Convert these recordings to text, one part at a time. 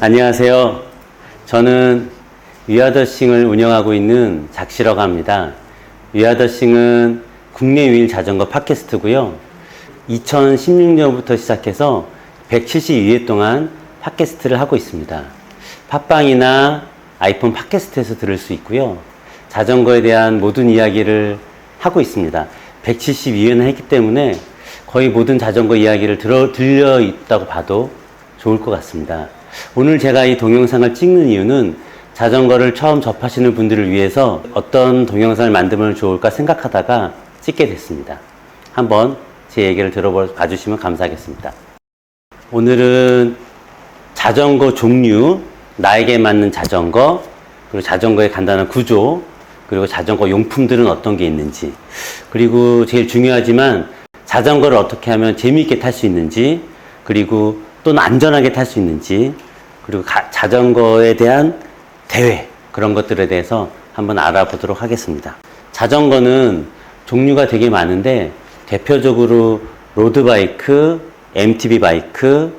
안녕하세요. 저는 위아더싱을 운영하고 있는 작시라고 합니다. 위아더싱은 국내 유일 자전거 팟캐스트고요. 2016년부터 시작해서 172회 동안 팟캐스트를 하고 있습니다. 팟빵이나 아이폰 팟캐스트에서 들을 수 있고요. 자전거에 대한 모든 이야기를 하고 있습니다. 172회나 했기 때문에 거의 모든 자전거 이야기를 들려 있다고 봐도 좋을 것 같습니다. 오늘 제가 이 동영상을 찍는 이유는 자전거를 처음 접하시는 분들을 위해서 어떤 동영상을 만들면 좋을까 생각하다가 찍게 됐습니다. 한번 제 얘기를 들어봐 주시면 감사하겠습니다. 오늘은 자전거 종류, 나에게 맞는 자전거, 그리고 자전거의 간단한 구조, 그리고 자전거 용품들은 어떤 게 있는지, 그리고 제일 중요하지만 자전거를 어떻게 하면 재미있게 탈 수 있는지, 그리고 또는 안전하게 탈 수 있는지, 그리고 자전거에 대한 대회, 그런 것들에 대해서 한번 알아보도록 하겠습니다. 자전거는 종류가 되게 많은데 대표적으로 로드바이크, MTB 바이크,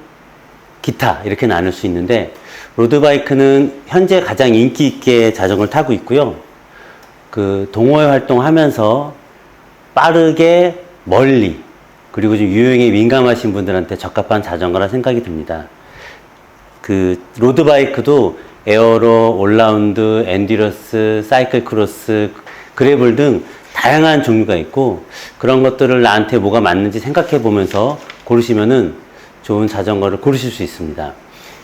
기타 이렇게 나눌 수 있는데, 로드바이크는 현재 가장 인기 있게 자전거를 타고 있고요. 동호회 활동하면서 빠르게 멀리, 그리고 좀 유행에 민감하신 분들한테 적합한 자전거라 생각이 듭니다. 로드바이크도 에어로, 올라운드, 엔듀러스, 사이클 크로스, 그래블 등 다양한 종류가 있고, 그런 것들을 나한테 뭐가 맞는지 생각해 보면서 고르시면은 좋은 자전거를 고르실 수 있습니다.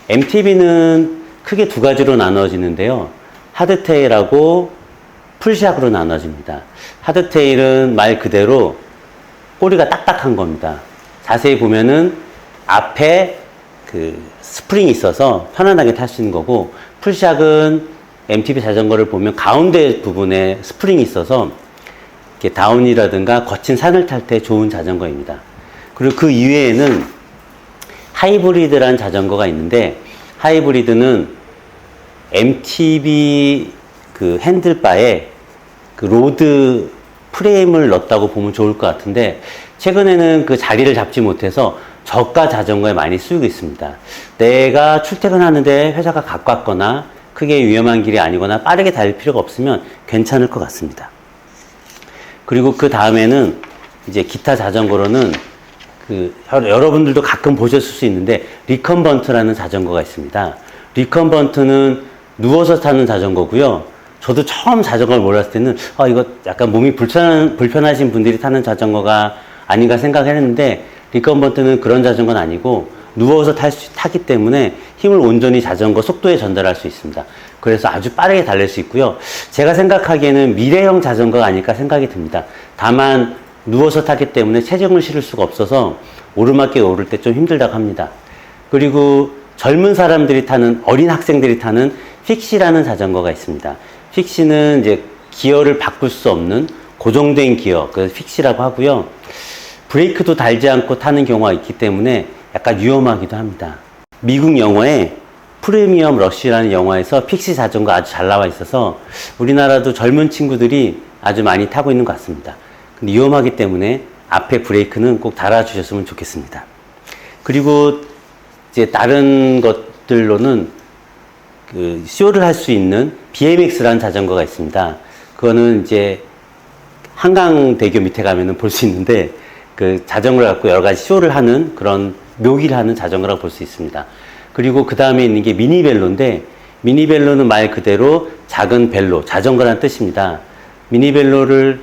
MTB는 크게 두 가지로 나눠지는데요. 하드테일하고 풀샥으로 나눠집니다. 하드테일은 말 그대로 꼬리가 딱딱한 겁니다. 자세히 보면은 앞에 스프링이 있어서 편안하게 탈 수 있는 거고, 풀샥은 MTB 자전거를 보면 가운데 부분에 스프링이 있어서 이렇게 다운이라든가 거친 산을 탈 때 좋은 자전거입니다. 그리고 그 이외에는 하이브리드라는 자전거가 있는데, 하이브리드는 MTB 핸들바에 로드 프레임을 넣었다고 보면 좋을 것 같은데, 최근에는 그 자리를 잡지 못해서 저가 자전거에 많이 쓰이고 있습니다. 내가 출퇴근하는데 회사가 가깝거나 크게 위험한 길이 아니거나 빠르게 달릴 필요가 없으면 괜찮을 것 같습니다. 그리고 그 다음에는 이제 기타 자전거로는 여러분들도 가끔 보셨을 수 있는데, 리컨번트라는 자전거가 있습니다. 리컨번트는 누워서 타는 자전거고요. 저도 처음 자전거를 몰랐을 때는 이거 약간 몸이 불편하신 분들이 타는 자전거가 아닌가 생각했는데, 리컨번트는 그런 자전거는 아니고 누워서 타기 때문에 힘을 온전히 자전거 속도에 전달할 수 있습니다. 그래서 아주 빠르게 달릴 수 있고요. 제가 생각하기에는 미래형 자전거가 아닐까 생각이 듭니다. 다만 누워서 타기 때문에 체중을 실을 수가 없어서 오르막길 오를 때 좀 힘들다고 합니다. 그리고 젊은 사람들이 타는, 어린 학생들이 타는 픽시라는 자전거가 있습니다. 픽시는 이제 기어를 바꿀 수 없는 고정된 기어, 그 픽시라고 하고요. 브레이크도 달지 않고 타는 경우가 있기 때문에 약간 위험하기도 합니다. 미국 영화에 프리미엄 러쉬라는 영화에서 픽시 자전거 아주 잘 나와 있어서 우리나라도 젊은 친구들이 아주 많이 타고 있는 것 같습니다. 근데 위험하기 때문에 앞에 브레이크는 꼭 달아주셨으면 좋겠습니다. 그리고 이제 다른 것들로는 쇼를 할 수 있는 BMX라는 자전거가 있습니다. 그거는 이제 한강대교 밑에 가면은 볼 수 있는데, 자전거를 갖고 여러 가지 쇼를 하는, 그런 묘기를 하는 자전거라고 볼 수 있습니다. 그리고 그 다음에 있는 게 미니벨로인데, 미니벨로는 말 그대로 작은 벨로, 자전거란 뜻입니다. 미니벨로를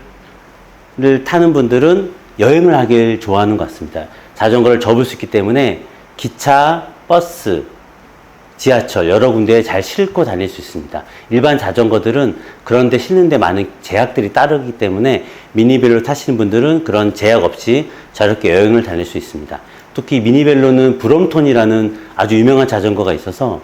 타는 분들은 여행을 하길 좋아하는 것 같습니다. 자전거를 접을 수 있기 때문에 기차, 버스, 지하철 여러 군데에 잘 싣고 다닐 수 있습니다. 일반 자전거들은 그런 데 싣는데 많은 제약들이 따르기 때문에 미니벨로 타시는 분들은 그런 제약 없이 저렇게 여행을 다닐 수 있습니다. 특히 미니벨로는 브롬톤이라는 아주 유명한 자전거가 있어서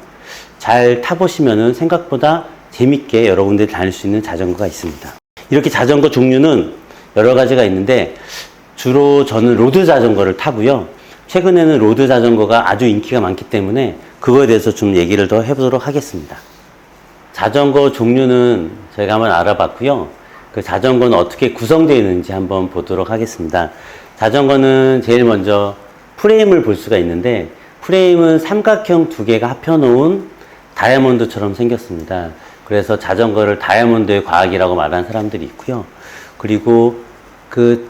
잘 타보시면은 생각보다 재밌게 여러 군데 다닐 수 있는 자전거가 있습니다. 이렇게 자전거 종류는 여러 가지가 있는데, 주로 저는 로드 자전거를 타고요. 최근에는 로드 자전거가 아주 인기가 많기 때문에 그거에 대해서 좀 얘기를 더 해보도록 하겠습니다. 자전거 종류는 저희가 한번 알아봤고요. 그 자전거는 어떻게 구성되어 있는지 한번 보도록 하겠습니다. 자전거는 제일 먼저 프레임을 볼 수가 있는데, 프레임은 삼각형 두 개가 합혀놓은 다이아몬드처럼 생겼습니다. 그래서 자전거를 다이아몬드의 과학이라고 말하는 사람들이 있고요. 그리고 그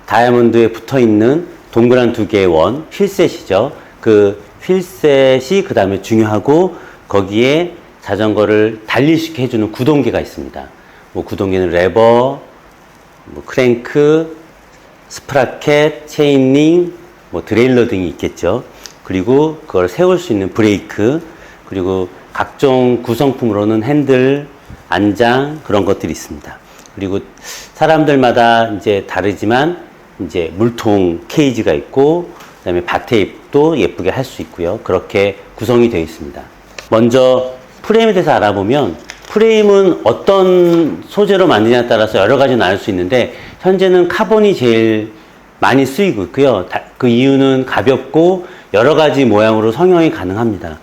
다이아몬드에 붙어 있는 동그란 두 개의 원, 휠셋이죠. 그 휠셋이 그 다음에 중요하고 거기에 자전거를 달리시게 해주는 구동계가 있습니다. 뭐 구동계는 레버, 뭐 크랭크, 스프라켓, 체인링, 뭐 드레일러 등이 있겠죠. 그리고 그걸 세울 수 있는 브레이크, 그리고 각종 구성품으로는 핸들, 안장 그런 것들이 있습니다. 그리고 사람들마다 이제 다르지만 이제 물통 케이지가 있고 그다음에 바테입도 예쁘게 할 수 있고요. 그렇게 구성이 되어 있습니다. 먼저 프레임에 대해서 알아보면 프레임은 어떤 소재로 만드냐에 따라서 여러 가지 나눌 수 있는데 현재는 카본이 제일 많이 쓰이고 있고요. 그 이유는 가볍고 여러 가지 모양으로 성형이 가능합니다.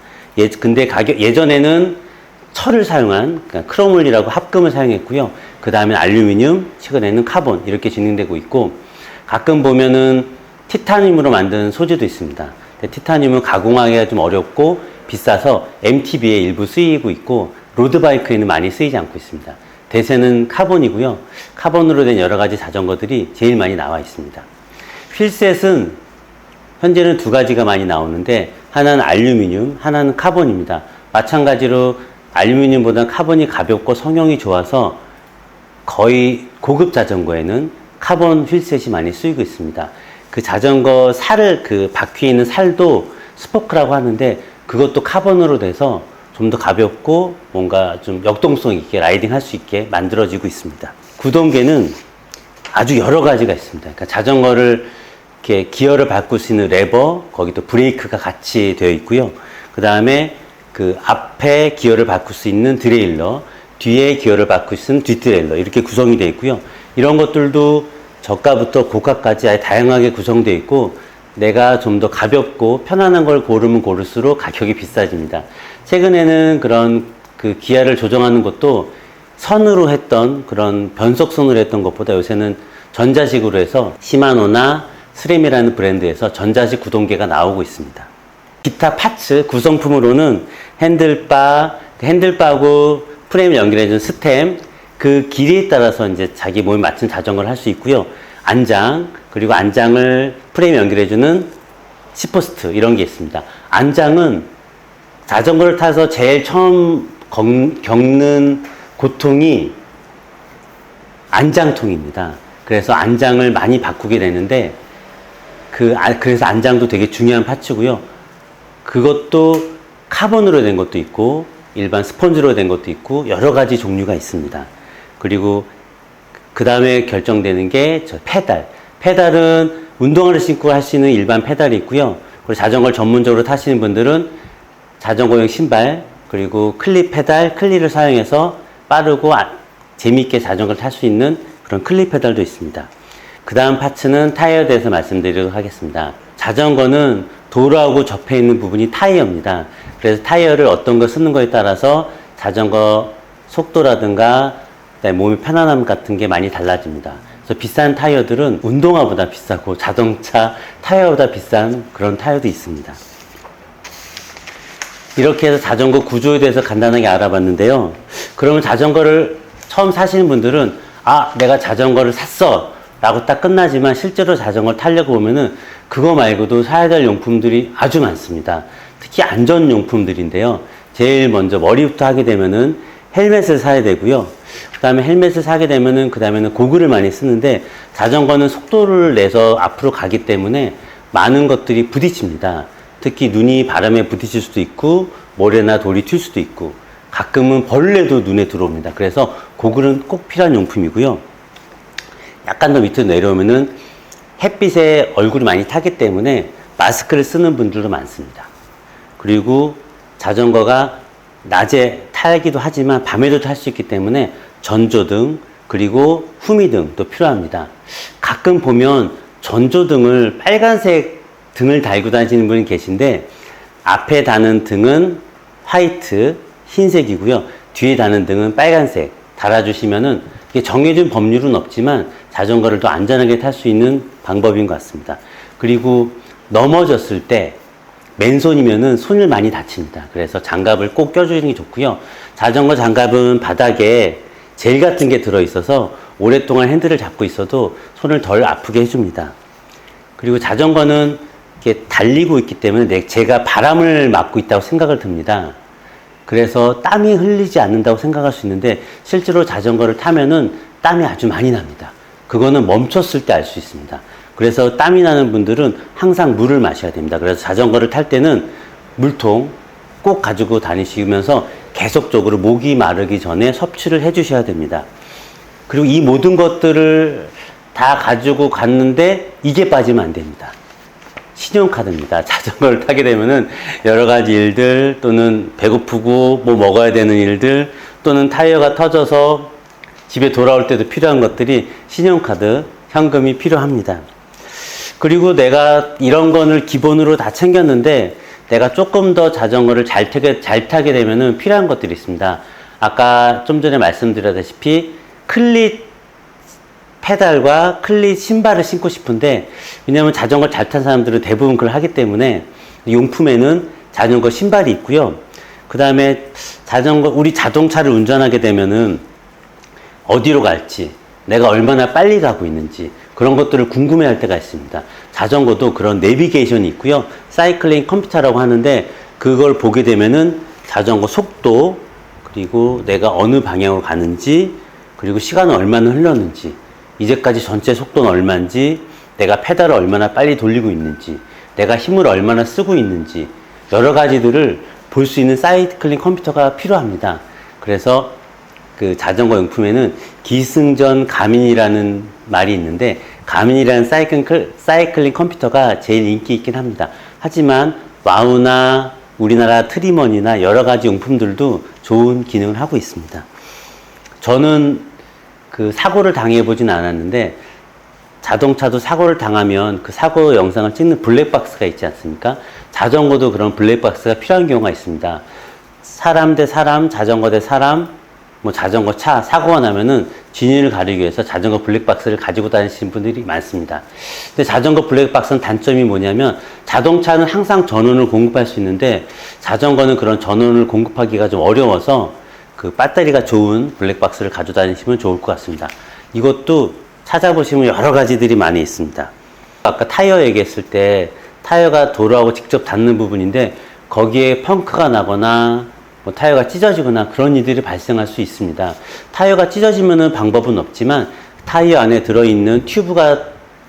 근데 예전에는 철을 사용한 그러니까 크로물이라고 합금을 사용했고요. 그 다음에 알루미늄, 최근에는 카본 이렇게 진행되고 있고 가끔 보면은 티타늄으로 만든 소재도 있습니다. 티타늄은 가공하기가 좀 어렵고 비싸서 MTB에 일부 쓰이고 있고 로드바이크에는 많이 쓰이지 않고 있습니다. 대세는 카본이고요. 카본으로 된 여러 가지 자전거들이 제일 많이 나와 있습니다. 휠셋은 현재는 두 가지가 많이 나오는데 하나는 알루미늄, 하나는 카본입니다. 마찬가지로 알루미늄보다 카본이 가볍고 성형이 좋아서 거의 고급 자전거에는 카본 휠셋이 많이 쓰이고 있습니다. 그 자전거 살을 그 바퀴에 있는 살도 스포크라고 하는데 그것도 카본으로 돼서 좀 더 가볍고 뭔가 좀 역동성 있게 라이딩 할 수 있게 만들어지고 있습니다. 구동계는 아주 여러 가지가 있습니다. 그러니까 자전거를 이렇게 기어를 바꿀 수 있는 레버, 거기도 브레이크가 같이 되어 있고요. 그 다음에 그 앞에 기어를 바꿀 수 있는 드레일러, 뒤에 기어를 바꿀 수 있는 뒷드레일러 이렇게 구성이 되어 있고요. 이런 것들도 저가부터 고가까지 아예 다양하게 구성되어 있고 내가 좀 더 가볍고 편안한 걸 고르면 고를수록 가격이 비싸집니다. 최근에는 그런 그 기아를 조정하는 것도 선으로 했던 그런 변속선으로 했던 것보다 요새는 전자식으로 해서 시마노나 스램이라는 브랜드에서 전자식 구동계가 나오고 있습니다. 기타 파츠 구성품으로는 핸들바하고 프레임을 연결해준 스템, 그 길이에 따라서 이제 자기 몸에 맞춘 자전거를 할 수 있고요. 안장, 그리고 안장을 프레임에 연결해주는 시포스트 이런 게 있습니다. 안장은 자전거를 타서 제일 처음 겪는 고통이 안장통입니다. 그래서 안장을 많이 바꾸게 되는데 그래서 안장도 되게 중요한 파츠고요. 그것도 카본으로 된 것도 있고 일반 스펀지로 된 것도 있고 여러 가지 종류가 있습니다. 그리고 그 다음에 결정되는 게 저 페달은 운동화를 신고 할 수 있는 일반 페달이 있고요. 그리고 자전거를 전문적으로 타시는 분들은 자전거용 신발 그리고 클립 페달, 클리를 사용해서 빠르고 재미있게 자전거를 탈 수 있는 그런 클립 페달도 있습니다. 그 다음 파츠는 타이어에 대해서 말씀드리도록 하겠습니다. 자전거는 도로하고 접해 있는 부분이 타이어입니다. 그래서 타이어를 어떤 거 쓰는 거에 따라서 자전거 속도라든가 몸의 편안함 같은 게 많이 달라집니다. 그래서 비싼 타이어들은 운동화보다 비싸고 자동차 타이어보다 비싼 그런 타이어도 있습니다. 이렇게 해서 자전거 구조에 대해서 간단하게 알아봤는데요. 그러면 자전거를 처음 사시는 분들은 내가 자전거를 샀어 라고 딱 끝나지만 실제로 자전거를 타려고 보면은 그거 말고도 사야 될 용품들이 아주 많습니다. 특히 안전용품들인데요. 제일 먼저 머리부터 하게 되면은 헬멧을 사야 되고요. 그 다음에 헬멧을 사게 되면은 그 다음에는 고글을 많이 쓰는데 자전거는 속도를 내서 앞으로 가기 때문에 많은 것들이 부딪힙니다. 특히 눈이 바람에 부딪힐 수도 있고 모래나 돌이 튈 수도 있고 가끔은 벌레도 눈에 들어옵니다. 그래서 고글은 꼭 필요한 용품이고요. 약간 더 밑으로 내려오면은 햇빛에 얼굴이 많이 타기 때문에 마스크를 쓰는 분들도 많습니다. 그리고 자전거가 낮에 타기도 하지만 밤에도 탈 수 있기 때문에 전조등 그리고 후미등도 필요합니다. 가끔 보면 전조등을 빨간색 등을 달고 다니시는 분이 계신데 앞에 다는 등은 화이트, 흰색이고요. 뒤에 다는 등은 빨간색 달아주시면은 이게 정해진 법률은 없지만 자전거를 더 안전하게 탈 수 있는 방법인 것 같습니다. 그리고 넘어졌을 때 맨손이면은 손을 많이 다칩니다. 그래서 장갑을 꼭 껴주는 게 좋고요. 자전거 장갑은 바닥에 젤 같은 게 들어있어서 오랫동안 핸들을 잡고 있어도 손을 덜 아프게 해줍니다. 그리고 자전거는 이렇게 달리고 있기 때문에 제가 바람을 맞고 있다고 생각을 듭니다. 그래서 땀이 흘리지 않는다고 생각할 수 있는데 실제로 자전거를 타면은 땀이 아주 많이 납니다. 그거는 멈췄을 때 알 수 있습니다. 그래서 땀이 나는 분들은 항상 물을 마셔야 됩니다. 그래서 자전거를 탈 때는 물통 꼭 가지고 다니시면서 계속적으로 목이 마르기 전에 섭취를 해 주셔야 됩니다. 그리고 이 모든 것들을 다 가지고 갔는데 이게 빠지면 안 됩니다. 신용카드입니다. 자전거를 타게 되면은 여러 가지 일들 또는 배고프고 뭐 먹어야 되는 일들 또는 타이어가 터져서 집에 돌아올 때도 필요한 것들이 신용카드, 현금이 필요합니다. 그리고 내가 이런 거를 기본으로 다 챙겼는데 내가 조금 더 자전거를 잘 타게 되면은 필요한 것들이 있습니다. 아까 좀 전에 말씀드렸다시피 클릿 페달과 클릿 신발을 신고 싶은데 왜냐면 자전거 잘 탄 사람들은 대부분 그걸 하기 때문에 용품에는 자전거 신발이 있고요. 그 다음에 우리 자동차를 운전하게 되면은 어디로 갈지, 내가 얼마나 빨리 가고 있는지 그런 것들을 궁금해할 때가 있습니다. 자전거도 그런 내비게이션이 있고요. 사이클링 컴퓨터라고 하는데 그걸 보게 되면은 자전거 속도 그리고 내가 어느 방향으로 가는지 그리고 시간은 얼마나 흘렀는지 이제까지 전체 속도는 얼마인지 내가 페달을 얼마나 빨리 돌리고 있는지 내가 힘을 얼마나 쓰고 있는지 여러 가지들을 볼 수 있는 사이클링 컴퓨터가 필요합니다. 그래서 그 자전거 용품에는 기승전 가민이라는 말이 있는데 가민이라는 사이클링 컴퓨터가 제일 인기 있긴 합니다. 하지만 와우나 우리나라 트리먼이나 여러 가지 용품들도 좋은 기능을 하고 있습니다. 저는 그 사고를 당해보진 않았는데 자동차도 사고를 당하면 그 사고 영상을 찍는 블랙박스가 있지 않습니까? 자전거도 그런 블랙박스가 필요한 경우가 있습니다. 사람 대 사람, 자전거 대 사람, 뭐 자전거 차 사고가 나면은 진위를 가리기 위해서 자전거 블랙박스를 가지고 다니시는 분들이 많습니다. 근데 자전거 블랙박스는 단점이 뭐냐면 자동차는 항상 전원을 공급할 수 있는데 자전거는 그런 전원을 공급하기가 좀 어려워서 그 배터리가 좋은 블랙박스를 가지고 다니시면 좋을 것 같습니다. 이것도 찾아보시면 여러 가지들이 많이 있습니다. 아까 타이어 얘기했을 때 타이어가 도로하고 직접 닿는 부분인데 거기에 펑크가 나거나 뭐 타이어가 찢어지거나 그런 일들이 발생할 수 있습니다. 타이어가 찢어지면은 방법은 없지만 타이어 안에 들어있는 튜브가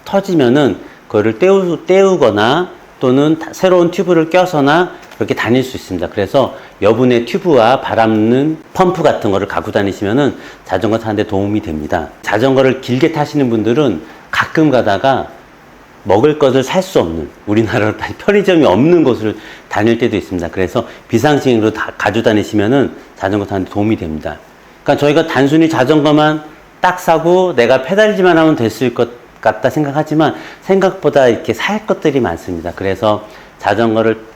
터지면은 그거를 떼우거나 또는 새로운 튜브를 껴서나 그렇게 다닐 수 있습니다. 그래서 여분의 튜브와 바람는 펌프 같은 거를 갖고 다니시면은 자전거 타는데 도움이 됩니다. 자전거를 길게 타시는 분들은 가끔 가다가 먹을 것을 살 수 없는 우리나라로 편의점이 없는 곳을 다닐 때도 있습니다. 그래서 비상식으로 다 가지고 다니시면은 자전거 타는데 도움이 됩니다. 그러니까 저희가 단순히 자전거만 딱 사고 내가 페달질만 하면 됐을 것 같다 생각하지만 생각보다 이렇게 살 것들이 많습니다. 그래서 자전거를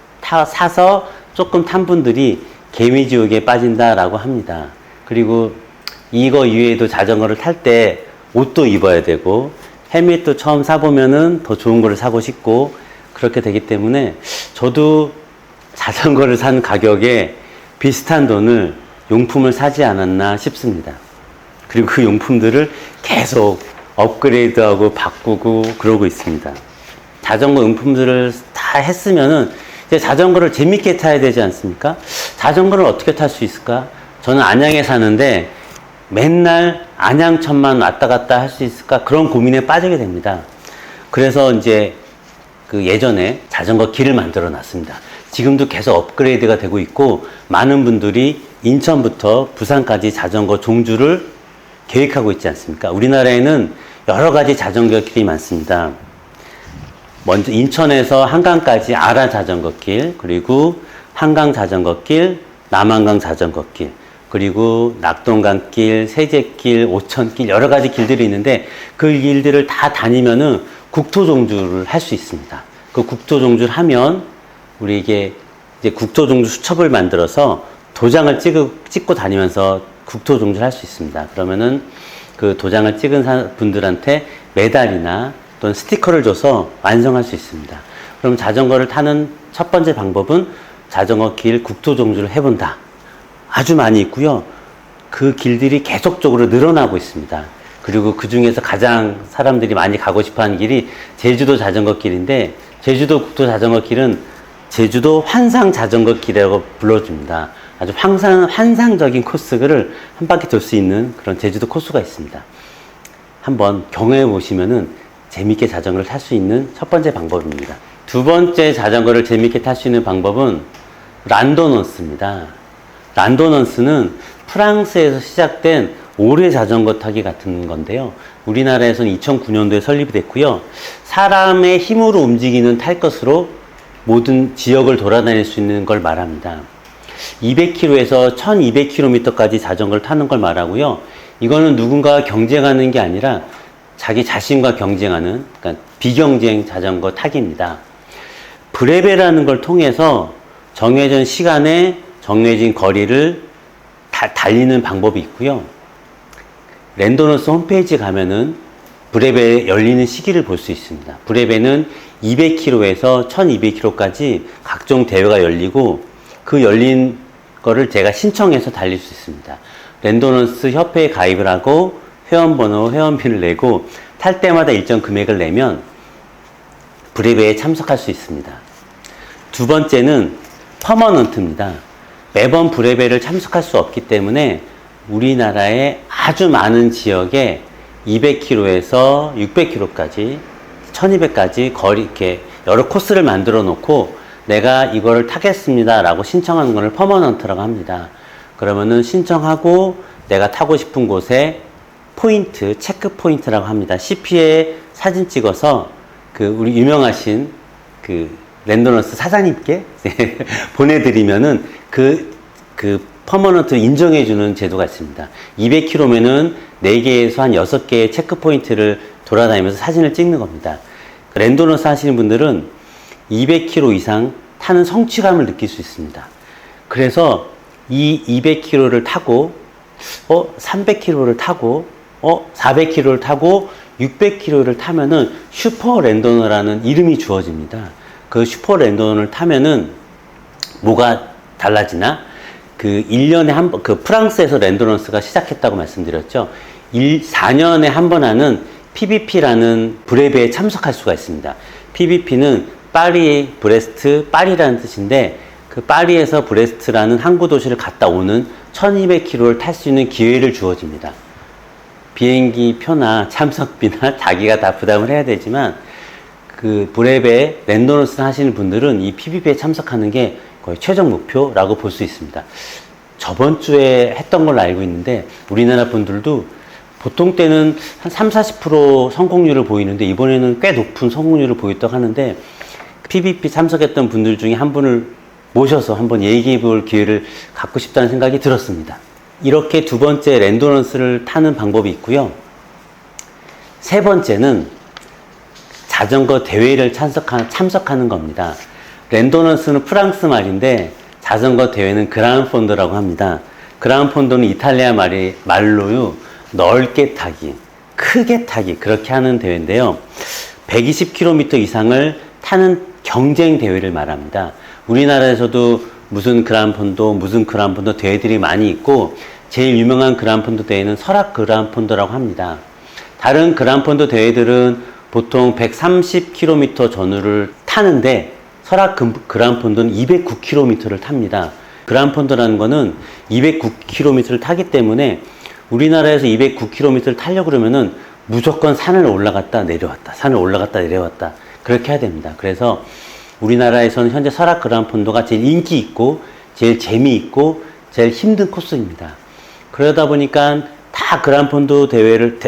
사서 조금 탄 분들이 개미지옥에 빠진다라고 합니다. 그리고 이거 이외에도 자전거를 탈 때 옷도 입어야 되고 헬멧도 처음 사보면은 더 좋은 거를 사고 싶고 그렇게 되기 때문에 저도 자전거를 산 가격에 비슷한 돈을 용품을 사지 않았나 싶습니다. 그리고 그 용품들을 계속 업그레이드하고 바꾸고 그러고 있습니다. 자전거 용품들을 다 했으면은 이제 자전거를 재밌게 타야 되지 않습니까? 자전거를 어떻게 탈 수 있을까? 저는 안양에 사는데 맨날 안양천만 왔다 갔다 할 수 있을까? 그런 고민에 빠지게 됩니다. 그래서 이제 그 예전에 자전거 길을 만들어 놨습니다. 지금도 계속 업그레이드가 되고 있고 많은 분들이 인천부터 부산까지 자전거 종주를 계획하고 있지 않습니까? 우리나라에는 여러 가지 자전거 길이 많습니다. 먼저 인천에서 한강까지 아라 자전거길, 그리고 한강 자전거길, 남한강 자전거길, 그리고 낙동강길, 세제길, 오천길 여러 가지 길들이 있는데 그 길들을 다 다니면은 국토종주를 할 수 있습니다. 그 국토종주를 하면 우리에게 이제 국토종주 수첩을 만들어서 도장을 찍고 다니면서 국토종주를 할 수 있습니다. 그러면은 그 도장을 찍은 분들한테 메달이나 또는 스티커를 줘서 완성할 수 있습니다. 그럼 자전거를 타는 첫 번째 방법은 자전거 길 국토 정주를 해본다. 아주 많이 있고요. 그 길들이 계속적으로 늘어나고 있습니다. 그리고 그 중에서 가장 사람들이 많이 가고 싶어 하는 길이 제주도 자전거 길인데, 제주도 국토 자전거 길은 제주도 환상 자전거 길이라고 불러줍니다. 아주 환상적인 코스를 한 바퀴 돌 수 있는 그런 제주도 코스가 있습니다. 한번 경험해 보시면은 재밌게 자전거를 탈 수 있는 첫 번째 방법입니다. 두 번째 자전거를 재밌게 탈 수 있는 방법은 란도넌스입니다. 란도넌스는 프랑스에서 시작된 오래 자전거 타기 같은 건데요. 우리나라에서는 2009년도에 설립이 됐고요. 사람의 힘으로 움직이는 탈 것으로 모든 지역을 돌아다닐 수 있는 걸 말합니다. 200km에서 1200km까지 자전거를 타는 걸 말하고요. 이거는 누군가와 경쟁하는 게 아니라 자기 자신과 경쟁하는, 그러니까 비경쟁 자전거 타기입니다. 브레베라는 걸 통해서 정해진 시간에 정해진 거리를 달리는 방법이 있고요. 랜도너스 홈페이지 가면은 브레베 열리는 시기를 볼 수 있습니다. 브레베는 200km에서 1200km까지 각종 대회가 열리고, 그 열린 거를 제가 신청해서 달릴 수 있습니다. 랜도너스 협회에 가입을 하고 회원번호, 회원비를 내고 탈 때마다 일정 금액을 내면 브레베에 참석할 수 있습니다. 두 번째는 퍼머넌트입니다. 매번 브레베를 참석할 수 없기 때문에 우리나라의 아주 많은 지역에 200km에서 600km까지 1200까지 거리, 이렇게 여러 코스를 만들어 놓고 내가 이거를 타겠습니다 라고 신청하는 것을 퍼머넌트라고 합니다. 그러면은 신청하고 내가 타고 싶은 곳에 포인트, 체크 포인트라고 합니다. CP에 사진 찍어서 그 우리 유명하신 그 랜도너스 사장님께 보내드리면은 그 퍼머넌트를 인정해주는 제도가 있습니다. 200km면은 4개에서 한 6개의 체크 포인트를 돌아다니면서 사진을 찍는 겁니다. 랜도너스 하시는 분들은 200km 이상 타는 성취감을 느낄 수 있습니다. 그래서 이 200km를 타고 300km를 타고 400km를 타고 600km를 타면은 슈퍼 랜도너라는 이름이 주어집니다. 그 슈퍼 랜도너를 타면은 뭐가 달라지나? 그 1년에 한 번, 그 프랑스에서 랜도너스가 시작했다고 말씀드렸죠. 4년에 한 번 하는 PBP라는 브레베에 참석할 수가 있습니다. PBP는 파리, 브레스트, 파리라는 뜻인데, 그 파리에서 브레스트라는 항구 도시를 갔다 오는 1200km를 탈 수 있는 기회를 주어집니다. 비행기 표나 참석비나 자기가 다 부담을 해야 되지만, 그 브레베 랜도너스 하시는 분들은 이 PBP에 참석하는 게 거의 최종 목표라고 볼 수 있습니다. 저번 주에 했던 걸로 알고 있는데, 우리나라 분들도 보통 때는 한 30-40% 성공률을 보이는데, 이번에는 꽤 높은 성공률을 보였다고 하는데, PBP 참석했던 분들 중에 한 분을 모셔서 한번 얘기해 볼 기회를 갖고 싶다는 생각이 들었습니다. 이렇게 두 번째 랜도너스를 타는 방법이 있고요. 세 번째는 자전거 대회를 참석하는 겁니다. 랜도너스는 프랑스 말인데 자전거 대회는 그랑폰도라고 합니다. 그랑폰도는 이탈리아 말로요, 넓게 타기, 크게 타기, 그렇게 하는 대회인데요. 120km 이상을 타는 경쟁 대회를 말합니다. 우리나라에서도 무슨 그랑폰도 대회들이 많이 있고, 제일 유명한 그랑폰도 대회는 설악 그랑폰도라고 합니다. 다른 그랑폰도 대회들은 보통 130km 전후를 타는데, 설악 그랑폰도는 209km를 탑니다. 그랑폰도라는 거는 209km를 타기 때문에 우리나라에서 209km를 타려고 그러면은 무조건 산을 올라갔다 내려왔다, 산을 올라갔다 내려왔다, 그렇게 해야 됩니다. 그래서 우리나라에서는 현재 설악 그랑폰도가 제일 인기 있고 제일 재미있고 제일 힘든 코스입니다. 그러다 보니까 다 그랑폰도를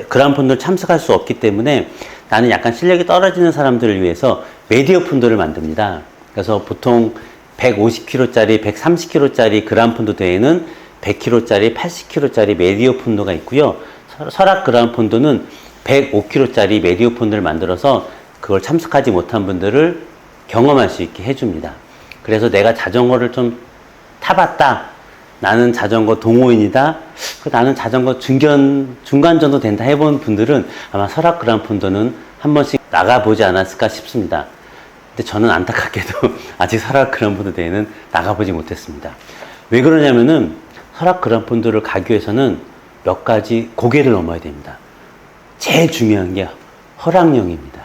참석할 수 없기 때문에 나는 약간 실력이 떨어지는 사람들을 위해서 메디어 폰도를 만듭니다. 그래서 보통 150km짜리, 130km짜리 그랑폰도 대회는 100km짜리, 80km짜리 메디어 폰도가 있고요. 설악 그랑폰도는 105km짜리 메디어 폰도를 만들어서 그걸 참석하지 못한 분들을 경험할 수 있게 해줍니다. 그래서 내가 자전거를 좀 타봤다, 나는 자전거 동호인이다, 나는 자전거 중간 정도 된다 해본 분들은 아마 설악 그랑폰도는 한 번씩 나가보지 않았을까 싶습니다. 근데 저는 안타깝게도 아직 설악 그란폰도 대회는 나가보지 못했습니다. 왜 그러냐면은 설악 그란폰도를 가기 위해서는 몇 가지 고개를 넘어야 됩니다. 제일 중요한 게 허락령입니다.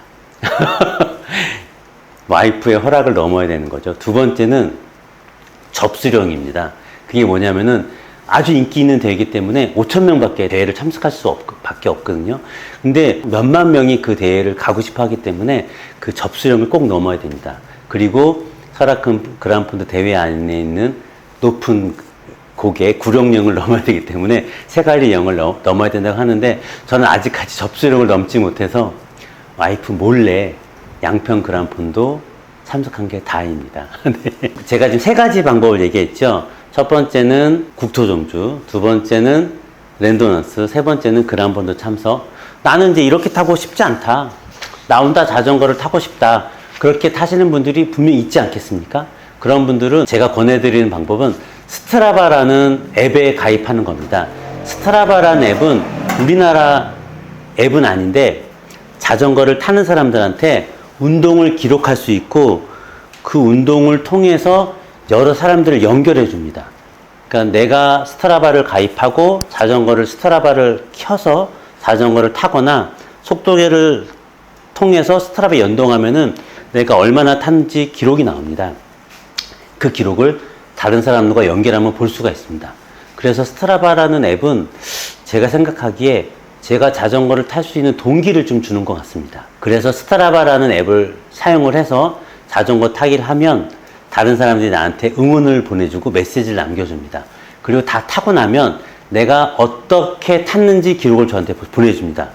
와이프의 허락을 넘어야 되는 거죠. 두 번째는 접수령입니다. 그게 뭐냐면은 아주 인기 있는 대회이기 때문에 5,000명밖에 대회를 참석할 밖에 없거든요. 근데 몇만 명이 그 대회를 가고 싶어 하기 때문에 그 접수령을 꼭 넘어야 됩니다. 그리고 설악 그란폰도 대회 안에 있는 높은 고개 구령령을 넘어야 되기 때문에 세 가지 영을 넘어야 된다고 하는데, 저는 아직까지 접수령을 넘지 못해서 와이프 몰래 양평 그란폰도 참석한 게 다행입니다. 네. 제가 지금 세 가지 방법을 얘기했죠. 첫 번째는 국토종주, 두 번째는 랜도넌스, 세 번째는 그란폰도 참석. 나는 이제 이렇게 타고 싶지 않다, 나 혼자 자전거를 타고 싶다, 그렇게 타시는 분들이 분명히 있지 않겠습니까? 그런 분들은 제가 권해드리는 방법은 스트라바라는 앱에 가입하는 겁니다. 스트라바라는 앱은 우리나라 앱은 아닌데 자전거를 타는 사람들한테 운동을 기록할 수 있고, 그 운동을 통해서 여러 사람들을 연결해 줍니다. 그러니까 내가 스트라바를 가입하고 자전거를 스트라바를 켜서 자전거를 타거나 속도계를 통해서 스트라바에 연동하면은 내가 얼마나 탔는지 기록이 나옵니다. 그 기록을 다른 사람과 연결하면 볼 수가 있습니다. 그래서 스트라바라는 앱은 제가 생각하기에 제가 자전거를 탈 수 있는 동기를 좀 주는 것 같습니다. 그래서 스트라바라는 앱을 사용을 해서 자전거 타기를 하면 다른 사람들이 나한테 응원을 보내주고 메시지를 남겨줍니다. 그리고 다 타고 나면 내가 어떻게 탔는지 기록을 저한테 보내줍니다.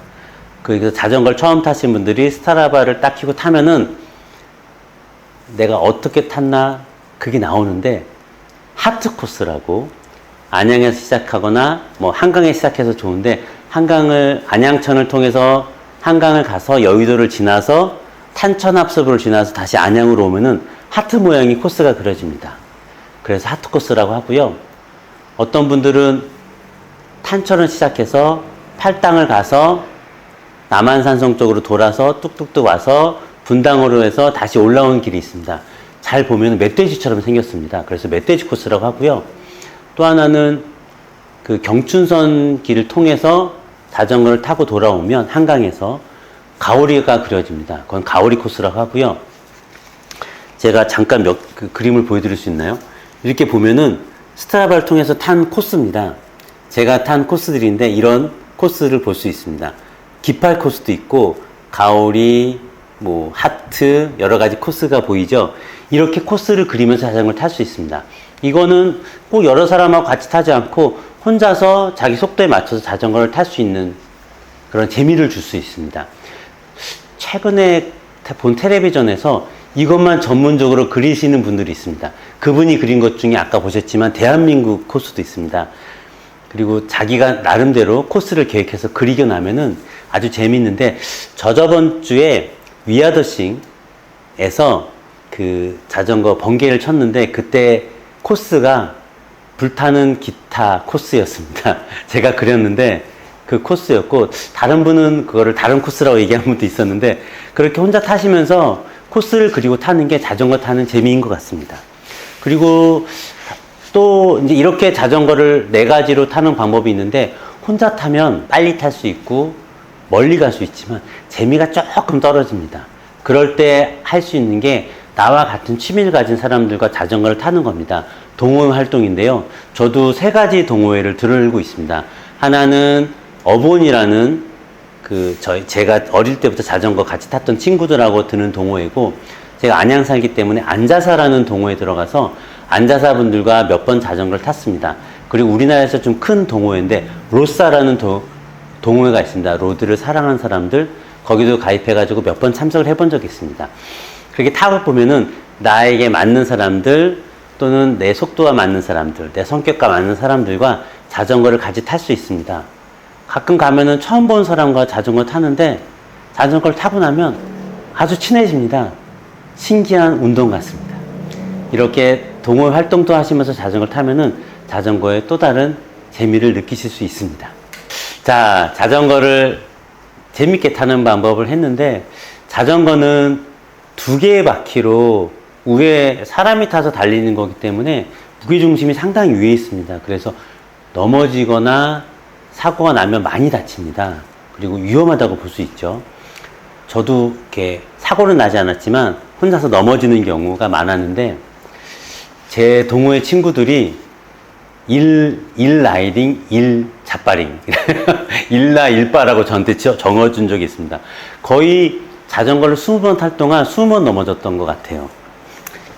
그래서 자전거를 처음 타신 분들이 스트라바를 딱 켜고 타면은 내가 어떻게 탔나 그게 나오는데, 하트 코스라고 안양에서 시작하거나 뭐 한강에 시작해서 좋은데, 안양천을 통해서 한강을 가서 여의도를 지나서 탄천합수부를 지나서 다시 안양으로 오면은 하트 모양의 코스가 그려집니다. 그래서 하트 코스라고 하고요. 어떤 분들은 탄천을 시작해서 팔당을 가서 남한산성 쪽으로 돌아서 뚝뚝뚝 와서 분당으로 해서 다시 올라오는 길이 있습니다. 잘 보면 멧돼지처럼 생겼습니다. 그래서 멧돼지 코스라고 하고요. 또 하나는 그 경춘선 길을 통해서 자전거를 타고 돌아오면 한강에서 가오리가 그려집니다. 그건 가오리 코스라고 하고요. 제가 잠깐 그 그림을 보여드릴 수 있나요? 이렇게 보면은 스트라바를 통해서 탄 코스입니다. 제가 탄 코스들인데 이런 코스를 볼 수 있습니다. 기팔 코스도 있고 가오리, 뭐 하트, 여러 가지 코스가 보이죠? 이렇게 코스를 그리면서 자전거를 탈 수 있습니다. 이거는 꼭 여러 사람하고 같이 타지 않고 혼자서 자기 속도에 맞춰서 자전거를 탈 수 있는 그런 재미를 줄 수 있습니다. 최근에 본 텔레비전에서 이것만 전문적으로 그리시는 분들이 있습니다. 그분이 그린 것 중에 아까 보셨지만 대한민국 코스도 있습니다. 그리고 자기가 나름대로 코스를 계획해서 그리고 나면은 아주 재밌는데, 저번 주에 위아더싱에서 그 자전거 번개를 쳤는데 그때 코스가 불타는 기타 코스였습니다. 제가 그렸는데 그 코스였고, 다른 분은 그거를 다른 코스라고 얘기하는 분도 있었는데, 그렇게 혼자 타시면서 코스를 그리고 타는 게 자전거 타는 재미인 것 같습니다. 그리고 또 이제 이렇게 자전거를 네 가지로 타는 방법이 있는데, 혼자 타면 빨리 탈 수 있고 멀리 갈 수 있지만 재미가 조금 떨어집니다. 그럴 때 할 수 있는 게 나와 같은 취미를 가진 사람들과 자전거를 타는 겁니다. 동호회 활동인데요. 저도 세 가지 동호회를 들고 있습니다. 하나는 어본이라는 제가 어릴 때부터 자전거 같이 탔던 친구들하고 드는 동호회고, 제가 안양 살기 때문에 안자사라는 동호회에 들어가서 안자사분들과 몇 번 자전거를 탔습니다. 그리고 우리나라에서 좀 큰 동호회인데 로사라는 동호회가 있습니다. 로드를 사랑하는 사람들, 거기도 가입해가지고 몇 번 참석을 해본 적이 있습니다. 그렇게 타고 보면은 나에게 맞는 사람들, 또는 내 속도와 맞는 사람들, 내 성격과 맞는 사람들과 자전거를 같이 탈 수 있습니다. 가끔 가면은 처음 본 사람과 자전거 타는데 자전거를 타고 나면 아주 친해집니다. 신기한 운동 같습니다. 이렇게 동호회 활동도 하시면서 자전거를 타면은 자전거의 또 다른 재미를 느끼실 수 있습니다. 자, 자전거를 재밌게 타는 방법을 했는데, 자전거는 두 개의 바퀴로 위에 사람이 타서 달리는 거기 때문에 무게중심이 상당히 위에 있습니다. 그래서 넘어지거나 사고가 나면 많이 다칩니다. 그리고 위험하다고 볼 수 있죠. 저도 이렇게 사고는 나지 않았지만 혼자서 넘어지는 경우가 많았는데, 제 동호회 친구들이 1 라이딩, 1 잡바링. 1라 1바라고 저한테 정해준 적이 있습니다. 거의 자전거를 20번 탈 동안 20번 넘어졌던 것 같아요.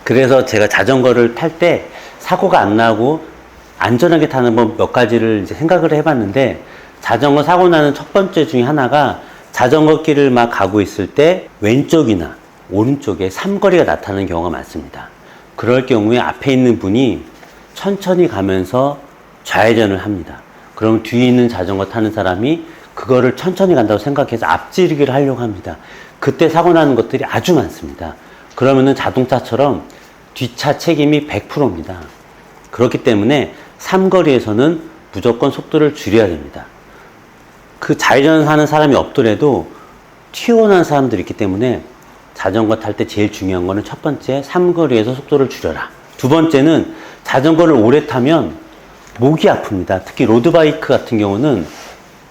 그래서 제가 자전거를 탈 때 사고가 안 나고 안전하게 타는 법 몇 가지를 이제 생각을 해봤는데, 자전거 사고 나는 첫 번째 중에 하나가, 자전거 길을 막 가고 있을 때 왼쪽이나 오른쪽에 삼거리가 나타나는 경우가 많습니다. 그럴 경우에 앞에 있는 분이 천천히 가면서 좌회전을 합니다. 그럼 뒤에 있는 자전거 타는 사람이 그거를 천천히 간다고 생각해서 앞지르기를 하려고 합니다. 그때 사고 나는 것들이 아주 많습니다. 그러면은 자동차처럼 뒷차 책임이 100%입니다. 그렇기 때문에 삼거리에서는 무조건 속도를 줄여야 됩니다. 그 좌회전하는 사람이 없더라도 튀어나온 사람들이 있기 때문에 자전거 탈 때 제일 중요한 거는 첫 번째, 삼거리에서 속도를 줄여라. 두 번째는 자전거를 오래 타면 목이 아픕니다. 특히 로드바이크 같은 경우는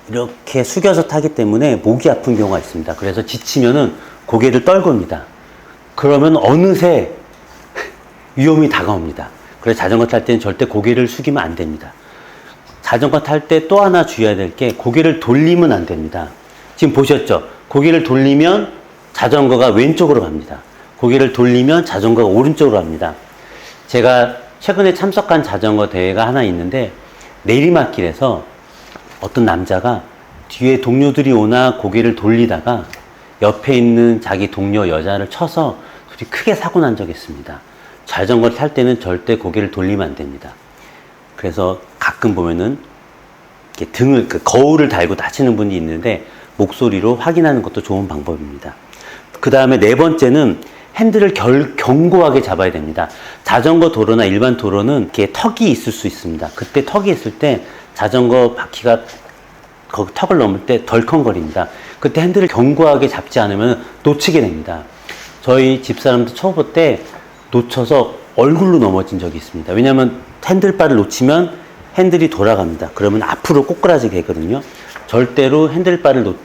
이렇게 숙여서 타기 때문에 목이 아픈 경우가 있습니다. 그래서 지치면은 고개를 떨굽니다. 그러면 어느새 위험이 다가옵니다. 그래서 자전거 탈 때는 절대 고개를 숙이면 안 됩니다. 자전거 탈 때 또 하나 주의해야 될 게, 고개를 돌리면 안 됩니다. 지금 보셨죠? 고개를 돌리면 자전거가 왼쪽으로 갑니다. 고개를 돌리면 자전거가 오른쪽으로 갑니다. 제가 최근에 참석한 자전거 대회가 하나 있는데, 내리막길에서 어떤 남자가 뒤에 동료들이 오나 고개를 돌리다가 옆에 있는 자기 동료 여자를 쳐서 둘이 크게 사고 난 적이 있습니다. 자전거 탈 때는 절대 고개를 돌리면 안 됩니다. 그래서 가끔 보면은 이렇게 등을, 거울을 달고 다치는 분이 있는데, 목소리로 확인하는 것도 좋은 방법입니다. 그 다음에 네 번째는 핸들을 견고하게 잡아야 됩니다. 자전거 도로나 일반 도로는 이렇게 턱이 있을 수 있습니다. 그때 턱이 있을 때 자전거 바퀴가 거기 턱을 넘을 때 덜컹거립니다. 그때 핸들을 견고하게 잡지 않으면 놓치게 됩니다. 저희 집사람도 초보 때 놓쳐서 얼굴로 넘어진 적이 있습니다. 왜냐하면 핸들바를 놓치면 핸들이 돌아갑니다. 그러면 앞으로 꼬꾸라지게 되거든요. 절대로 핸들바를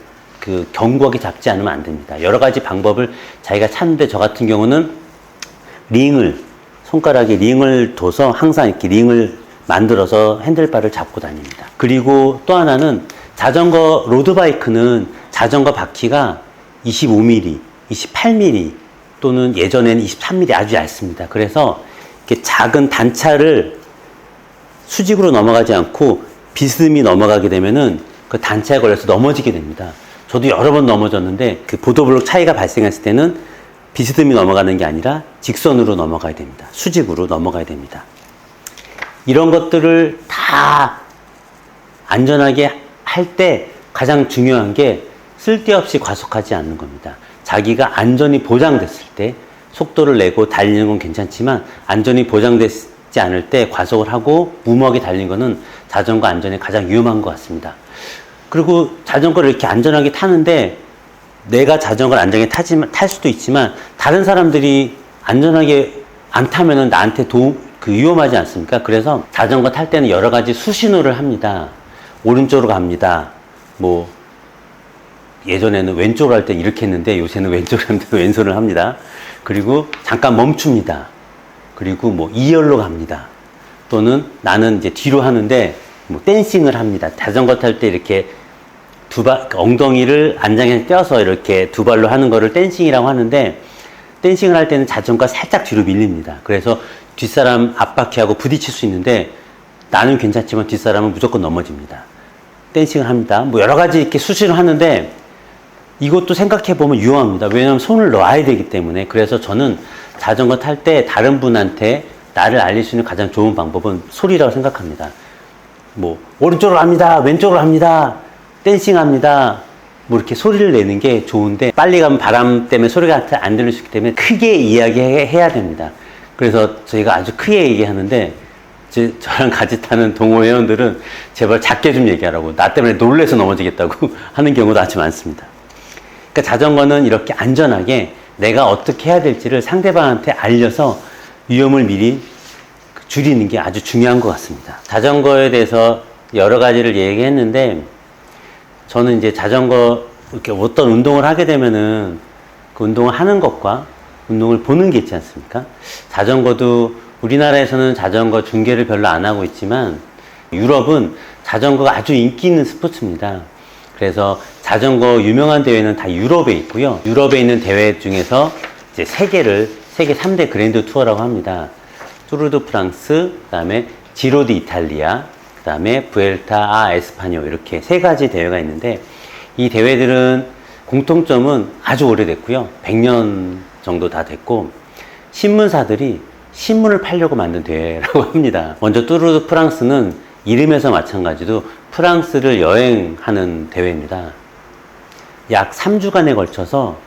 견고하게 잡지 않으면 안 됩니다. 여러 가지 방법을 자기가 찾는데, 저 같은 경우는 손가락에 링을 둬서 항상 이렇게 링을 만들어서 핸들바를 잡고 다닙니다. 그리고 또 하나는, 자전거, 로드바이크는 자전거 바퀴가 25mm, 28mm 또는 예전에는 23mm 아주 얇습니다. 그래서 이렇게 작은 단차를 수직으로 넘어가지 않고 비스듬히 넘어가게 되면은 그 단차에 걸려서 넘어지게 됩니다. 저도 여러 번 넘어졌는데, 그 보도블록 차이가 발생했을 때는 비스듬히 넘어가는 게 아니라 직선으로 넘어가야 됩니다. 수직으로 넘어가야 됩니다. 이런 것들을 다 안전하게 할 때 가장 중요한 게 쓸데없이 과속하지 않는 겁니다. 자기가 안전이 보장됐을 때 속도를 내고 달리는 건 괜찮지만, 안전이 보장되지 않을 때 과속을 하고 무모하게 달리는 거는 자전거 안전에 가장 위험한 것 같습니다. 그리고 자전거를 이렇게 안전하게 타는데, 내가 자전거를 안전하게 탈 수도 있지만 다른 사람들이 안전하게 안 타면은 나한테 위험하지 않습니까? 그래서 자전거 탈 때는 여러 가지 수신호를 합니다. 오른쪽으로 갑니다. 예전에는 왼쪽으로 할 때 이렇게 했는데, 요새는 왼쪽으로 하면 왼손을 합니다. 그리고 잠깐 멈춥니다. 그리고 2열로 갑니다. 또는 나는 이제 뒤로 하는데 댄싱을 합니다. 자전거 탈 때 이렇게 엉덩이를 안장에 떼어서 이렇게 두 발로 하는 거를 댄싱이라고 하는데, 댄싱을 할 때는 자전거가 살짝 뒤로 밀립니다. 그래서 뒷사람 앞바퀴하고 부딪힐 수 있는데, 나는 괜찮지만 뒷사람은 무조건 넘어집니다. 댄싱을 합니다. 여러 가지 이렇게 수신을 하는데, 이것도 생각해 보면 위험합니다. 왜냐하면 손을 놔야 되기 때문에. 그래서 저는 자전거 탈 때 다른 분한테 나를 알릴 수 있는 가장 좋은 방법은 소리라고 생각합니다. 오른쪽으로 합니다. 왼쪽으로 합니다. 댄싱 합니다. 이렇게 소리를 내는 게 좋은데, 빨리 가면 바람 때문에 소리가 안 들릴 수 있기 때문에 크게 이야기해야 됩니다. 그래서 저희가 아주 크게 얘기하는데, 저랑 같이 타는 동호 회원들은 제발 작게 좀 얘기하라고, 나 때문에 놀래서 넘어지겠다고 하는 경우도 아주 많습니다. 그러니까 자전거는 이렇게 안전하게 내가 어떻게 해야 될지를 상대방한테 알려서 위험을 미리 줄이는 게 아주 중요한 것 같습니다. 자전거에 대해서 여러 가지를 얘기했는데, 저는 이제 자전거, 이렇게 어떤 운동을 하게 되면은 그 운동을 하는 것과 운동을 보는 게 있지 않습니까? 자전거도 우리나라에서는 자전거 중계를 별로 안 하고 있지만, 유럽은 자전거가 아주 인기 있는 스포츠입니다. 그래서 자전거 유명한 대회는 다 유럽에 있고요. 유럽에 있는 대회 중에서 이제 세계 3대 그랜드 투어라고 합니다. 투르 드 프랑스, 그 다음에 지로 디 이탈리아, 그 다음에 부엘타 아 에스파뇨, 이렇게 세 가지 대회가 있는데, 이 대회들은 공통점은 아주 오래됐고요. 100년 정도 다 됐고, 신문사들이 신문을 팔려고 만든 대회라고 합니다. 먼저 투르 드 프랑스는 이름에서 마찬가지로 프랑스를 여행하는 대회입니다. 약 3주간에 걸쳐서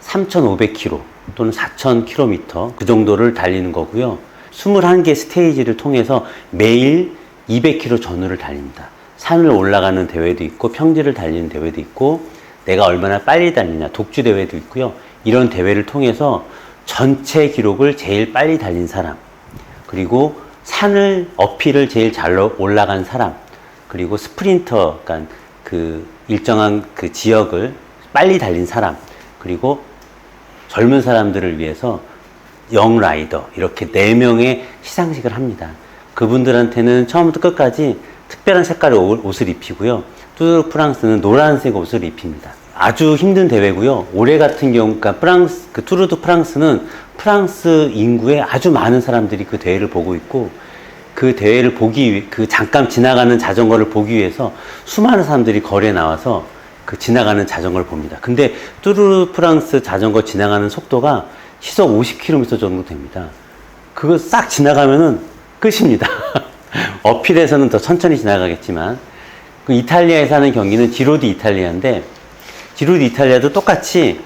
3,500km 또는 4,000km 그 정도를 달리는 거고요. 21개 스테이지를 통해서 매일 200km 전후를 달립니다. 산을 올라가는 대회도 있고 평지를 달리는 대회도 있고 내가 얼마나 빨리 달리냐 독주 대회도 있고요. 이런 대회를 통해서 전체 기록을 제일 빨리 달린 사람, 그리고 산을 어필을 제일 잘 올라간 사람, 그리고 스프린터, 그러니까 그 일정한 그 지역을 빨리 달린 사람, 그리고 젊은 사람들을 위해서 영라이더, 이렇게 4명의 시상식을 합니다. 그분들한테는 처음부터 끝까지 특별한 색깔의 옷을 입히고요. 투르 프랑스는 노란색 옷을 입힙니다. 아주 힘든 대회고요. 올해 같은 경우, 그러니까 투르 드 프랑스는 프랑스 인구의 아주 많은 사람들이 그 대회를 보고 있고, 그 대회를 잠깐 지나가는 자전거를 보기 위해서 수많은 사람들이 거리에 나와서 그 지나가는 자전거를 봅니다. 근데 투르 프랑스 자전거 지나가는 속도가 시속 50km 정도 됩니다. 그거 싹 지나가면은 끝입니다. 어필에서는 더 천천히 지나가겠지만, 그 이탈리아에서 하는 경기는 지로 디 이탈리아인데, 지로 디 이탈리아도 똑같이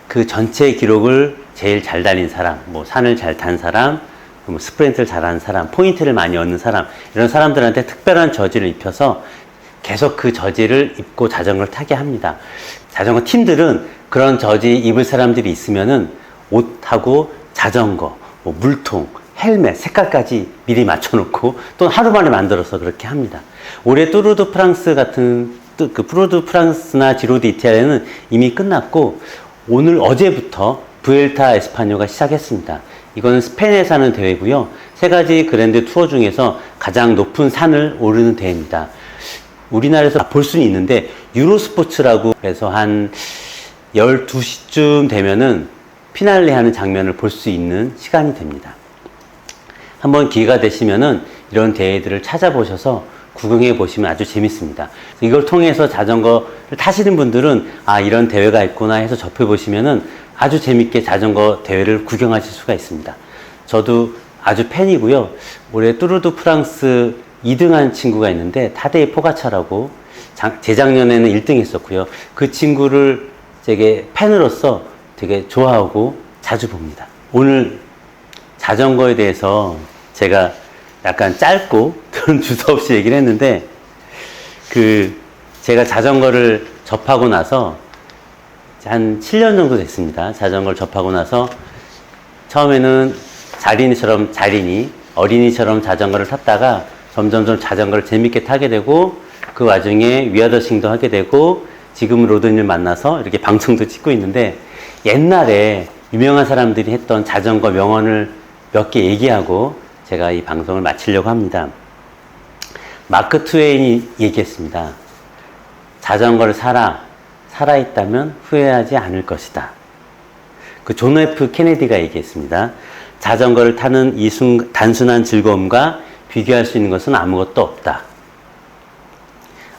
그 전체 기록을 제일 잘 달린 사람, 뭐 산을 잘 탄 사람, 뭐 스프린트를 잘하는 사람, 포인트를 많이 얻는 사람, 이런 사람들한테 특별한 저지를 입혀서 계속 그 저지를 입고 자전거를 타게 합니다. 자전거 팀들은 그런 저지 입을 사람들이 있으면은 옷하고 자전거, 뭐 물통, 헬멧, 색깔까지 미리 맞춰놓고 또 하루 만에 만들어서 그렇게 합니다. 올해 투르 드 프랑스 그 투르 드 프랑스나 지로 디 이탈리아는 이미 끝났고, 어제부터 부엘타 에스파뇨가 시작했습니다. 이거는 스페인에서 하는 대회고요. 3가지 그랜드 투어 중에서 가장 높은 산을 오르는 대회입니다. 우리나라에서 볼 수는 있는데 유로스포츠라고 해서 한 12시쯤 되면은 피날레 하는 장면을 볼 수 있는 시간이 됩니다. 한번 기회가 되시면은 이런 대회들을 찾아보셔서 구경해 보시면 아주 재밌습니다. 이걸 통해서 자전거를 타시는 분들은 이런 대회가 있구나 해서 접해 보시면은 아주 재밌게 자전거 대회를 구경하실 수가 있습니다. 저도 아주 팬이고요. 올해 투르 드 프랑스 2등한 친구가 있는데 타데이 포가차라고, 재작년에는 1등 했었고요. 그 친구를 되게 팬으로서 되게 좋아하고 자주 봅니다. 오늘 자전거에 대해서 제가 약간 짧고 두서없이 얘기를 했는데, 제가 자전거를 접하고 나서 한 7년 정도 됐습니다. 자전거를 접하고 나서 처음에는 어린이처럼 자전거를 탔다가 점점점 자전거를 재밌게 타게 되고, 그 와중에 위아더싱도 하게 되고, 지금 로드님을 만나서 이렇게 방송도 찍고 있는데, 옛날에 유명한 사람들이 했던 자전거 명언을 몇 개 얘기하고 제가 이 방송을 마치려고 합니다. 마크 트웨인이 얘기했습니다. 자전거를 살아있다면 후회하지 않을 것이다. 그 존 F 케네디가 얘기했습니다. 자전거를 타는 이 단순한 즐거움과 비교할 수 있는 것은 아무것도 없다.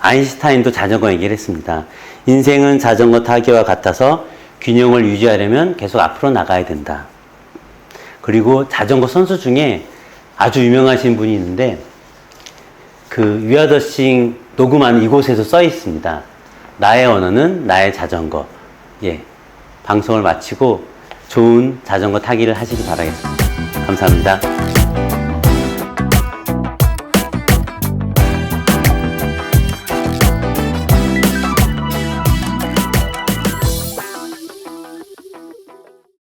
아인슈타인도 자전거 얘기를 했습니다. 인생은 자전거 타기와 같아서 균형을 유지하려면 계속 앞으로 나가야 된다. 그리고 자전거 선수 중에 아주 유명하신 분이 있는데, 그 위아더싱 녹음한 이곳에서 써 있습니다. 나의 언어는 나의 자전거. 방송을 마치고 좋은 자전거 타기를 하시기 바라겠습니다. 감사합니다.